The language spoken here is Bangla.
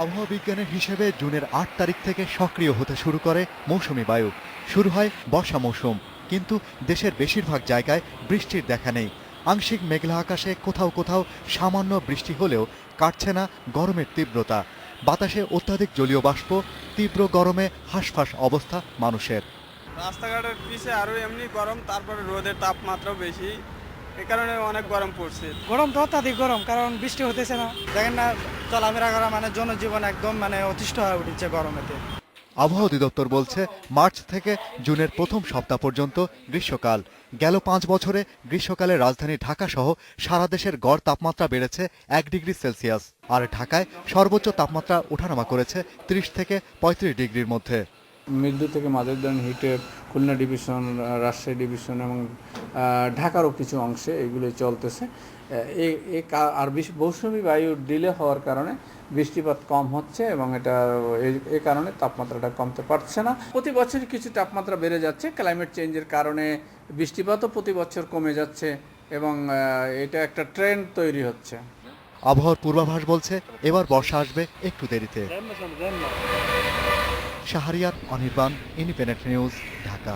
আবহাওয়া বিজ্ঞানের হিসেবে জুনের ৮ তারিখ থেকে সক্রিয় হতে শুরু করে মৌসুমি বায়ু। শুরু হয় বর্ষা মৌসুম, কিন্তু দেশের বেশিরভাগ জায়গায় বৃষ্টির দেখা নেই। আংশিক মেঘলা আকাশে কোথাও কোথাও সামান্য বৃষ্টি হলেও কাটছে না গরমের তীব্রতা। বাতাসে অত্যাধিক জলীয় বাষ্প, তীব্র গরমে হাঁসফাঁস অবস্থা মানুষের। রাস্তাঘাটের পিছে আরো এমনি গরম, তারপরে রোদের তাপমাত্রাও বেশি, এ কারণে অনেক গরম পড়ছে। গরম তো অত্যাধিক গরম, কারণ বৃষ্টি হতেছে না। দেখেন না, চলাফেরা করা মানে জনজীবন একদম অতিষ্ঠ হয়ে উঠেছে গরমেতে। আবহাওয়া অধিদপ্তর বলছে মার্চ থেকে জুনের প্রথম সপ্তাহ পর্যন্ত গ্রীষ্মকাল। গেল ৫ বছরে গ্রীষ্মকালে রাজধানী ঢাকা সহ সারা দেশের গড় তাপমাত্রা বেড়েছে ১ ডিগ্রি সেলসিয়াস, আর ঢাকায় সর্বোচ্চ তাপমাত্রা ওঠানামা করেছে ৩০ থেকে ৩৫ ডিগ্রির মধ্যে। মৃদু থেকে মাঝারি ধরনের heatwave Khulna division, Rajshahi division এবং ঢাকারও কিছু অংশে এগুলো চলতেছে। আর মৌসুমি বায়ু ডিলে হওয়ার কারণে বৃষ্টিপাত কম হচ্ছে এবং এটা এই কারণে তাপমাত্রাটা কমতে পারছে না। প্রতি বছরই কিছু তাপমাত্রা বেড়ে যাচ্ছে, ক্লাইমেট চেঞ্জের কারণে বৃষ্টিপাতও প্রতি বছর কমে যাচ্ছে এবং এটা একটা ট্রেন্ড তৈরি হচ্ছে। আবহাওয়ার পূর্বাভাস বলছে এবার বর্ষা আসবে একটু দেরিতে। Shahriar, Anirban, independent news, Dhaka.